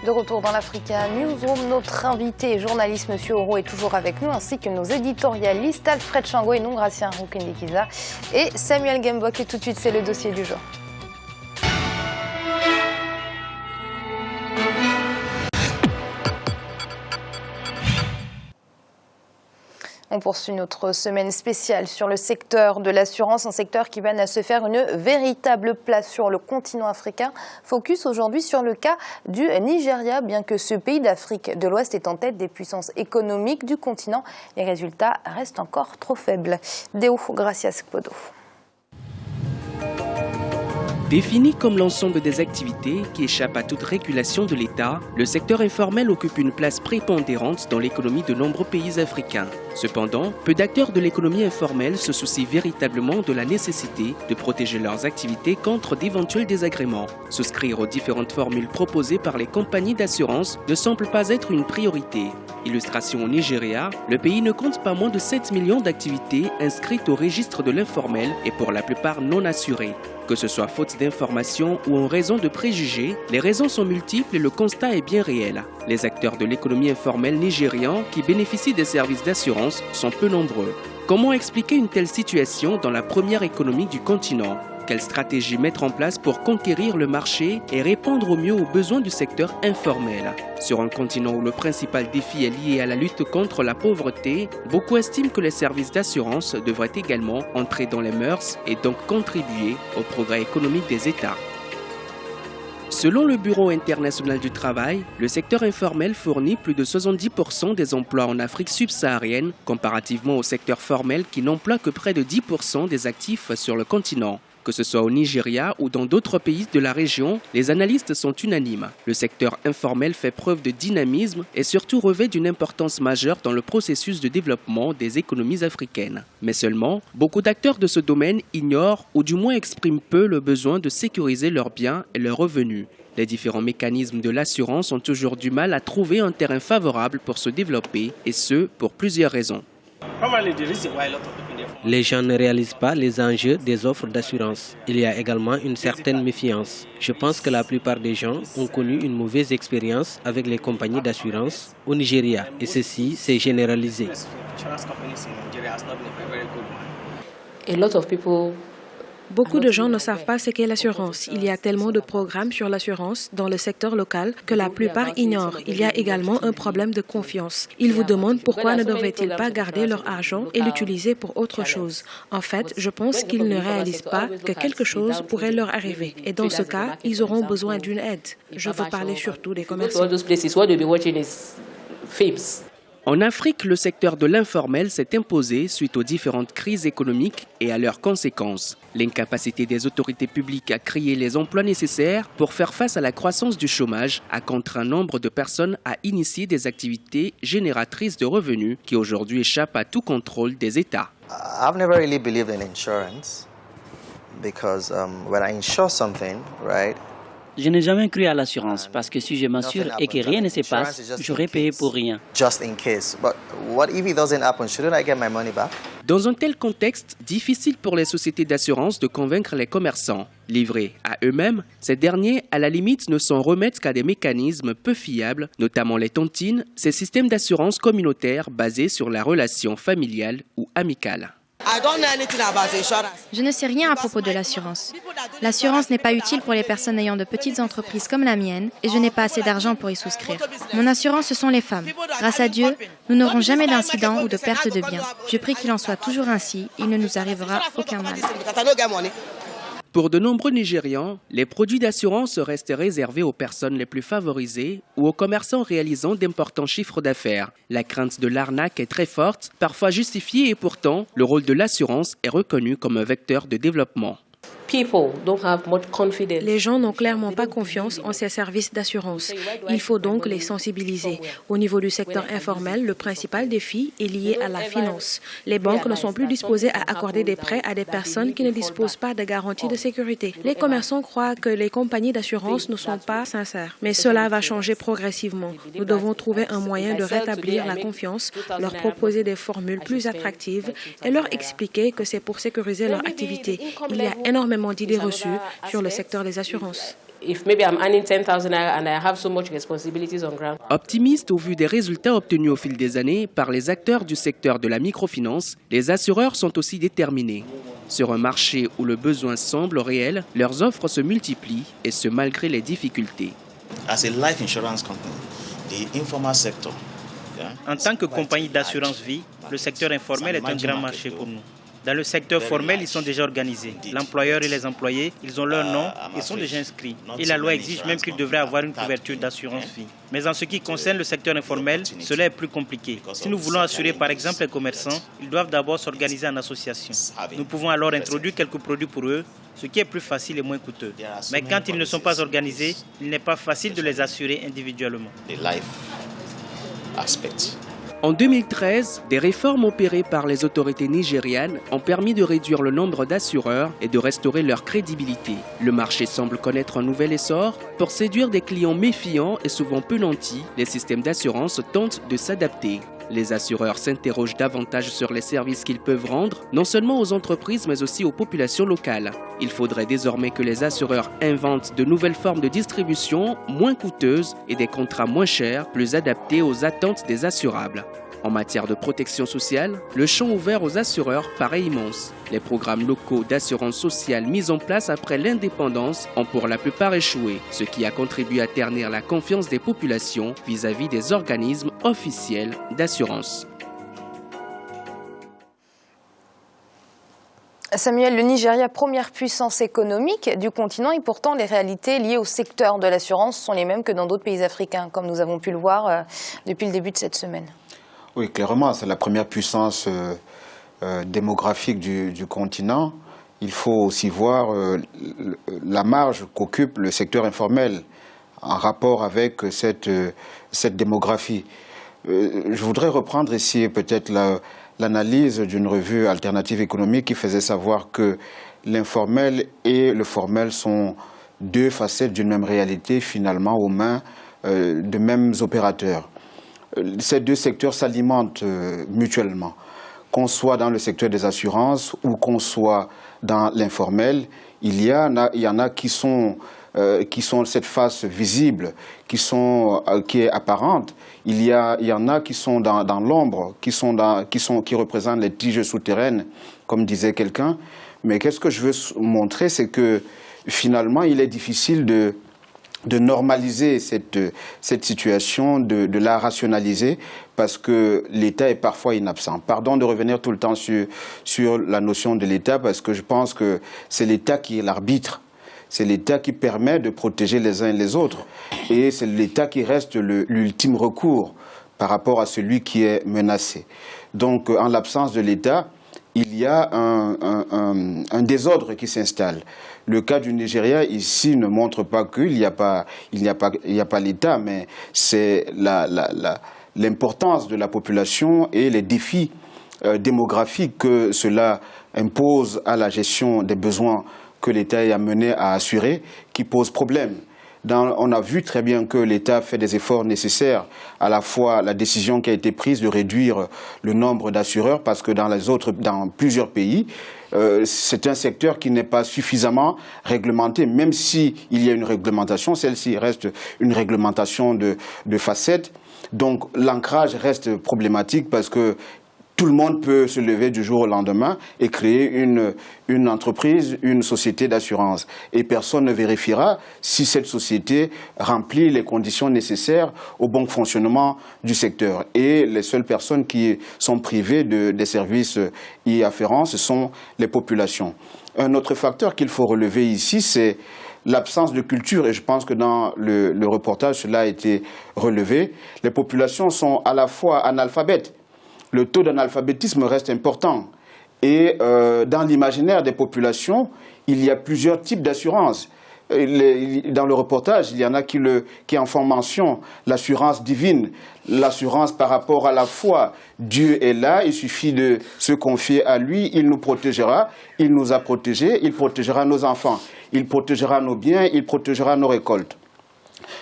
De retour dans l'Africa Newsroom, notre invité journaliste Monsieur Oro est toujours avec nous, ainsi que nos éditorialistes Alfred Chango et Gracia Rukendikiza et Samuel Gembok. Et tout de suite, c'est le dossier du jour. On poursuit notre semaine spéciale sur le secteur de l'assurance, un secteur qui va à se faire une véritable place sur le continent africain. Focus aujourd'hui sur le cas du Nigeria, bien que ce pays d'Afrique de l'Ouest est en tête des puissances économiques du continent, les résultats restent encore trop faibles. Deo Gracias Podo. Défini comme l'ensemble des activités qui échappent à toute régulation de l'État, le secteur informel occupe une place prépondérante dans l'économie de nombreux pays africains. Cependant, peu d'acteurs de l'économie informelle se soucient véritablement de la nécessité de protéger leurs activités contre d'éventuels désagréments. Souscrire aux différentes formules proposées par les compagnies d'assurance ne semble pas être une priorité. Illustration au Nigeria, le pays ne compte pas moins de 7 millions d'activités inscrites au registre de l'informel et pour la plupart non assurées. Que ce soit faute d'informations ou en raison de préjugés, les raisons sont multiples et le constat est bien réel. Les acteurs de l'économie informelle nigérian qui bénéficient des services d'assurance sont peu nombreux. Comment expliquer une telle situation dans la première économie du continent ? Quelle stratégie mettre en place pour conquérir le marché et répondre au mieux aux besoins du secteur informel? Sur un continent où le principal défi est lié à la lutte contre la pauvreté, beaucoup estiment que les services d'assurance devraient également entrer dans les mœurs et donc contribuer au progrès économique des États. Selon le Bureau international du travail, le secteur informel fournit plus de 70% des emplois en Afrique subsaharienne, comparativement au secteur formel qui n'emploie que près de 10% des actifs sur le continent. Que ce soit au Nigeria ou dans d'autres pays de la région, les analystes sont unanimes. Le secteur informel fait preuve de dynamisme et surtout revêt d'une importance majeure dans le processus de développement des économies africaines. Mais seulement, beaucoup d'acteurs de ce domaine ignorent ou du moins expriment peu le besoin de sécuriser leurs biens et leurs revenus. Les différents mécanismes de l'assurance ont toujours du mal à trouver un terrain favorable pour se développer, et ce, pour plusieurs raisons. Les gens ne réalisent pas les enjeux des offres d'assurance. Il y a également une certaine méfiance. Je pense que la plupart des gens ont connu une mauvaise expérience avec les compagnies d'assurance au Nigeria et ceci s'est généralisé. Beaucoup de gens ne savent pas ce qu'est l'assurance. Il y a tellement de programmes sur l'assurance dans le secteur local que la plupart ignorent. Il y a également un problème de confiance. Ils vous demandent pourquoi ne devraient-ils pas garder leur argent et l'utiliser pour autre chose. En fait, je pense qu'ils ne réalisent pas que quelque chose pourrait leur arriver. Et dans ce cas, ils auront besoin d'une aide. Je veux parler surtout des commerçants. En Afrique, le secteur de l'informel s'est imposé suite aux différentes crises économiques et à leurs conséquences. L'incapacité des autorités publiques à créer les emplois nécessaires pour faire face à la croissance du chômage a contraint nombre de personnes à initier des activités génératrices de revenus qui aujourd'hui échappent à tout contrôle des États. I've never really believed in insurance because when I insure something, right? Je n'ai jamais cru à l'assurance parce que si je m'assure et que rien ne se passe, j'aurais payé pour rien. Dans un tel contexte, difficile pour les sociétés d'assurance de convaincre les commerçants. Livrés à eux-mêmes, ces derniers, à la limite, ne s'en remettent qu'à des mécanismes peu fiables, notamment les tontines, ces systèmes d'assurance communautaires basés sur la relation familiale ou amicale. Je ne sais rien à propos de l'assurance. L'assurance n'est pas utile pour les personnes ayant de petites entreprises comme la mienne et je n'ai pas assez d'argent pour y souscrire. Mon assurance, ce sont les femmes. Grâce à Dieu, nous n'aurons jamais d'incident ou de perte de biens. Je prie qu'il en soit toujours ainsi. Il ne nous arrivera aucun mal. Pour de nombreux Nigérians, les produits d'assurance restent réservés aux personnes les plus favorisées ou aux commerçants réalisant d'importants chiffres d'affaires. La crainte de l'arnaque est très forte, parfois justifiée et pourtant, le rôle de l'assurance est reconnu comme un vecteur de développement. Les gens n'ont clairement pas confiance en ces services d'assurance. Il faut donc les sensibiliser. Au niveau du secteur informel, le principal défi est lié à la finance. Les banques ne sont plus disposées à accorder des prêts à des personnes qui ne disposent pas de garantie de sécurité. Les commerçants croient que les compagnies d'assurance ne sont pas sincères. Mais cela va changer progressivement. Nous devons trouver un moyen de rétablir la confiance, leur proposer des formules plus attractives et leur expliquer que c'est pour sécuriser leur activité. Il y a énormément d'idées reçues sur le secteur des assurances. Optimistes au vu des résultats obtenus au fil des années par les acteurs du secteur de la microfinance, les assureurs sont aussi déterminés. Sur un marché où le besoin semble réel, leurs offres se multiplient et ce malgré les difficultés. En tant que compagnie d'assurance vie, le secteur informel est un grand marché pour nous. Dans le secteur formel, ils sont déjà organisés. L'employeur et les employés, ils ont leur nom et sont déjà inscrits. Et la loi exige même qu'ils devraient avoir une couverture d'assurance vie. Mais en ce qui concerne le secteur informel, cela est plus compliqué. Si nous voulons assurer par exemple les commerçants, ils doivent d'abord s'organiser en association. Nous pouvons alors introduire quelques produits pour eux, ce qui est plus facile et moins coûteux. Mais quand ils ne sont pas organisés, il n'est pas facile de les assurer individuellement. En 2013, des réformes opérées par les autorités nigérianes ont permis de réduire le nombre d'assureurs et de restaurer leur crédibilité. Le marché semble connaître un nouvel essor. Pour séduire des clients méfiants et souvent peu nantis, les systèmes d'assurance tentent de s'adapter. Les assureurs s'interrogent davantage sur les services qu'ils peuvent rendre, non seulement aux entreprises mais aussi aux populations locales. Il faudrait désormais que les assureurs inventent de nouvelles formes de distribution moins coûteuses et des contrats moins chers, plus adaptés aux attentes des assurables. En matière de protection sociale, le champ ouvert aux assureurs paraît immense. Les programmes locaux d'assurance sociale mis en place après l'indépendance ont pour la plupart échoué, ce qui a contribué à ternir la confiance des populations vis-à-vis des organismes officiels d'assurance. Samuel, le Nigeria, première puissance économique du continent, et pourtant les réalités liées au secteur de l'assurance sont les mêmes que dans d'autres pays africains, comme nous avons pu le voir depuis le début de cette semaine. Oui, clairement, c'est la première puissance démographique du continent. Il faut aussi voir la marge qu'occupe le secteur informel en rapport avec cette démographie. Je voudrais reprendre ici peut-être l'analyse d'une revue alternative économique qui faisait savoir que l'informel et le formel sont deux facettes d'une même réalité, finalement aux mains de mêmes opérateurs. Ces deux secteurs s'alimentent mutuellement. Qu'on soit dans le secteur des assurances ou qu'on soit dans l'informel, il y en a qui sont cette face visible, qui est apparente. Il y en a qui sont dans l'ombre, qui représentent les tiges souterraines, comme disait quelqu'un. Mais qu'est-ce que je veux montrer, c'est que finalement, il est difficile de normaliser cette situation, de la rationaliser, parce que l'État est parfois inabsent. Pardon de revenir tout le temps sur la notion de l'État, parce que je pense que c'est l'État qui est l'arbitre. C'est l'État qui permet de protéger les uns et les autres. Et c'est l'État qui reste l'ultime recours par rapport à celui qui est menacé. Donc, en l'absence de l'État, il y a un désordre qui s'installe. Le cas du Nigeria ici ne montre pas qu'il n'y a pas l'État, mais c'est l'importance de la population et les défis démographiques que cela impose à la gestion des besoins que l'État est amené à assurer qui posent problème. On a vu très bien que l'État fait des efforts nécessaires, à la fois la décision qui a été prise de réduire le nombre d'assureurs, parce que dans plusieurs pays, c'est un secteur qui n'est pas suffisamment réglementé. Même s'il y a une réglementation, celle-ci reste une réglementation de facettes. Donc l'ancrage reste problématique parce que tout le monde peut se lever du jour au lendemain et créer une entreprise, une société d'assurance. Et personne ne vérifiera si cette société remplit les conditions nécessaires au bon fonctionnement du secteur. Et les seules personnes qui sont privées des services y afférents, ce sont les populations. Un autre facteur qu'il faut relever ici, c'est l'absence de culture. Et je pense que dans le reportage, cela a été relevé. Les populations sont à la fois analphabètes. Le taux d'analphabétisme reste important. Et dans l'imaginaire des populations, il y a plusieurs types d'assurances. Dans le reportage, il y en a qui en font mention. L'assurance divine, l'assurance par rapport à la foi. Dieu est là, il suffit de se confier à lui, il nous protégera, il nous a protégés, il protégera nos enfants, il protégera nos biens, il protégera nos récoltes.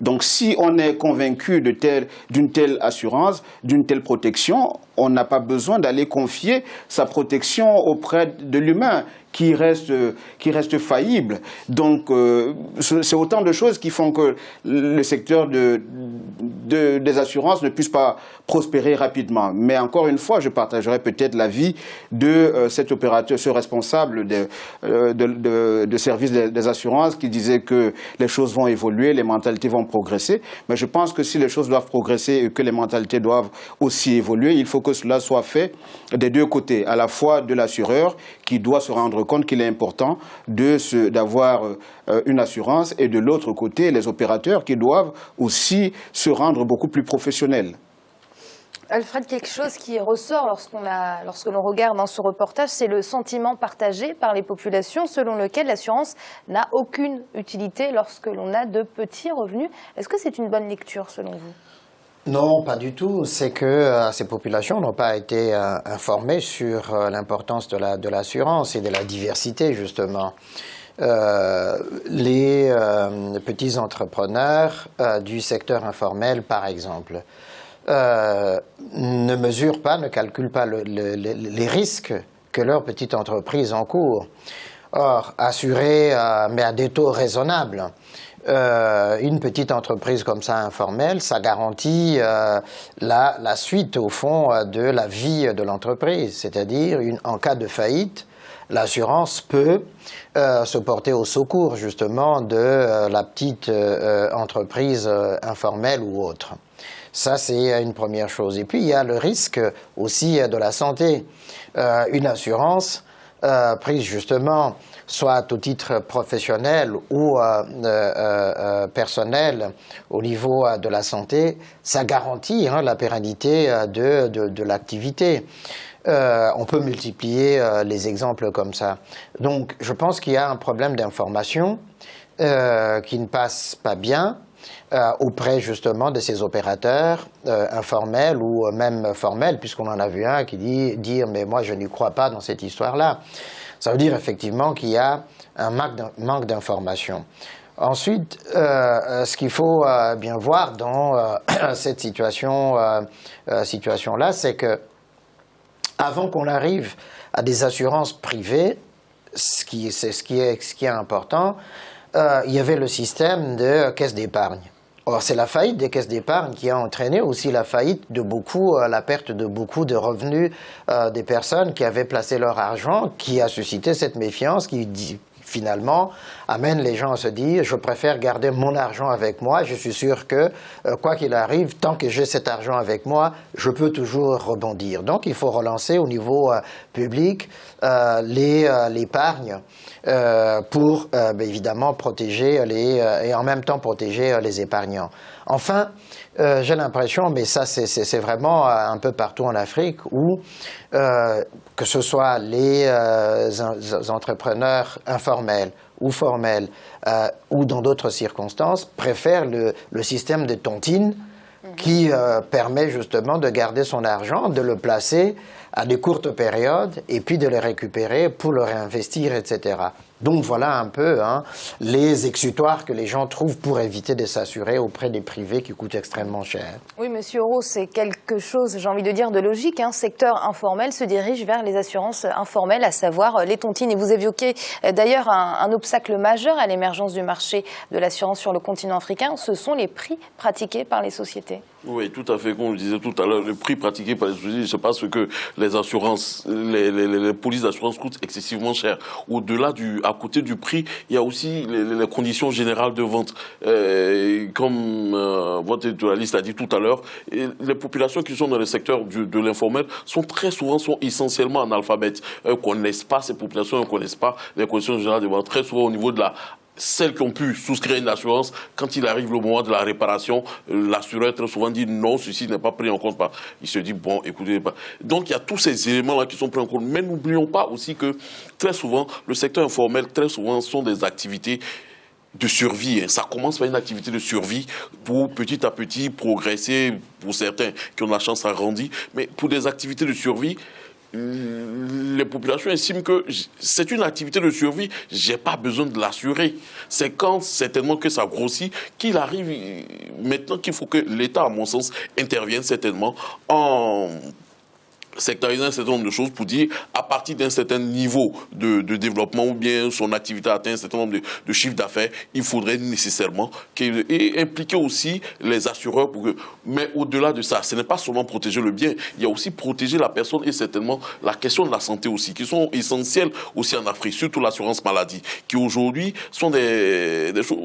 Donc si on est convaincu d'une telle assurance, d'une telle protection, on n'a pas besoin d'aller confier sa protection auprès de l'humain qui reste faillible. Donc, c'est autant de choses qui font que le secteur des assurances ne puisse pas prospérer rapidement. Mais encore une fois, je partagerai peut-être l'avis de cet opérateur, ce responsable de service des assurances qui disait que les choses vont évoluer, les mentalités vont progresser. Mais je pense que si les choses doivent progresser et que les mentalités doivent aussi évoluer, il faut que cela soit fait des deux côtés, à la fois de l'assureur qui doit se rendre compte qu'il est important d'avoir une assurance et de l'autre côté, les opérateurs qui doivent aussi se rendre beaucoup plus professionnels. Alfred, quelque chose qui ressort lorsque l'on regarde dans ce reportage, c'est le sentiment partagé par les populations selon lequel l'assurance n'a aucune utilité lorsque l'on a de petits revenus. Est-ce que c'est une bonne lecture selon vous ? Non, pas du tout. C'est que ces populations n'ont pas été informées sur l'importance de l'assurance et de la diversité, justement. Les petits entrepreneurs du secteur informel, par exemple, ne mesurent pas, ne calculent pas les risques que leur petite entreprise encourt. Or, assurer, mais à des taux raisonnables, une petite entreprise comme ça informelle, ça garantit la suite au fond de la vie de l'entreprise, c'est-à-dire en cas de faillite, l'assurance peut se porter au secours justement de la petite entreprise informelle ou autre. Ça, c'est une première chose. Et puis, il y a le risque aussi de la santé. Une assurance prise justement soit au titre professionnel ou personnel au niveau de la santé, ça garantit la pérennité de l'activité. On peut multiplier les exemples comme ça. Donc, je pense qu'il y a un problème d'information qui ne passe pas bien auprès justement de ces opérateurs informels ou même formels, puisqu'on en a vu un qui dit mais moi je n'y crois pas dans cette histoire-là. Ça veut dire effectivement qu'il y a un manque d'information. Ensuite, ce qu'il faut bien voir dans cette situation-là, c'est que avant qu'on arrive à des assurances privées, ce qui est important, il y avait le système de caisse d'épargne. Or, c'est la faillite des caisses d'épargne qui a entraîné aussi la faillite de beaucoup, la perte de beaucoup de revenus des personnes qui avaient placé leur argent, qui a suscité cette méfiance qui finalement amène les gens à se dire je préfère garder mon argent avec moi, je suis sûr que quoi qu'il arrive, tant que j'ai cet argent avec moi, je peux toujours rebondir. Donc il faut relancer au niveau public l'épargne pour évidemment protéger et en même temps protéger les épargnants. Enfin, j'ai l'impression, mais ça c'est vraiment un peu partout en Afrique, où que ce soit les entrepreneurs informels ou formels ou dans d'autres circonstances, préfèrent le système de tontine qui permet justement de garder son argent, de le placer à des courtes périodes et puis de le récupérer pour le réinvestir, etc. Donc voilà un peu les exutoires que les gens trouvent pour éviter de s'assurer auprès des privés qui coûtent extrêmement cher. Oui, Monsieur Euro, c'est quelque chose, j'ai envie de dire, de logique. Secteur informel se dirige vers les assurances informelles, à savoir les tontines. Et vous évoquez d'ailleurs un obstacle majeur à l'émergence du marché de l'assurance sur le continent africain. Ce sont les prix pratiqués par les sociétés. Oui, tout à fait. Comme je disais tout à l'heure, le prix pratiqué par les sociétés, c'est parce que les assurances, les polices d'assurance coûtent excessivement cher. Au-delà à côté du prix, il y a aussi les conditions générales de vente. Comme votre éditorialiste a dit tout à l'heure, les populations qui sont dans le secteur de l'informel sont essentiellement analphabètes. Elles ne connaissent pas ces populations, elles ne connaissent pas les conditions générales de vente. Très souvent au niveau de celles qui ont pu souscrire une assurance, quand il arrive le moment de la réparation, l'assureur très souvent dit non, ceci n'est pas pris en compte. Il se dit bon, écoutez, donc il y a tous ces éléments-là qui sont pris en compte. Mais n'oublions pas aussi que très souvent, le secteur informel, très souvent, sont des activités de survie. Ça commence par une activité de survie pour petit à petit progresser, pour certains qui ont la chance à grandir, mais pour des activités de survie, les populations estiment que c'est une activité de survie, j'ai pas besoin de l'assurer. C'est quand certainement que ça grossit qu'il arrive maintenant qu'il faut que l'État, à mon sens, intervienne certainement en sectoriser un certain nombre de choses pour dire à partir d'un certain niveau de développement ou bien son activité atteint un certain nombre de chiffres d'affaires, il faudrait nécessairement et impliquer aussi les assureurs. Mais au-delà de ça, ce n'est pas seulement protéger le bien, il y a aussi protéger la personne et certainement la question de la santé aussi, qui sont essentielles aussi en Afrique, surtout l'assurance maladie, qui aujourd'hui sont des choses,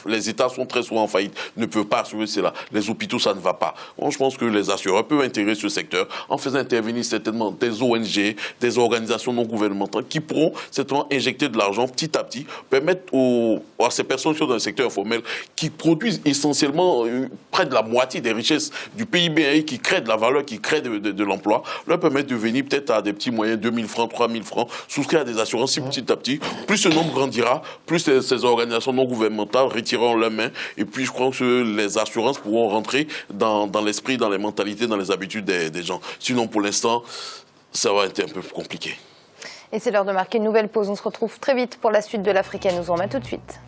les États sont très souvent en faillite, ne peuvent pas assurer cela. Les hôpitaux, ça ne va pas. Bon, je pense que les assureurs peuvent intégrer ce secteur en faisant intervenir certainement des ONG, des organisations non gouvernementales qui pourront certainement injecter de l'argent petit à petit, permettre à ces personnes qui sont dans le secteur informel, qui produisent essentiellement près de la moitié des richesses du PIB, qui créent de la valeur, qui créent de l'emploi, leur permettre de venir peut-être à des petits moyens, 2 000 francs, 3 000 francs, souscrire à des assurances petit à petit. Plus ce nombre grandira, plus ces organisations non gouvernementales retireront leurs mains. Et puis je crois que les assurances pourront rentrer dans l'esprit, dans les mentalités, dans les habitudes des gens. Sinon, pour l'instant, ça va être un peu compliqué. Et c'est l'heure de marquer une nouvelle pause. On se retrouve très vite pour la suite de l'Africa News. On remet tout de suite.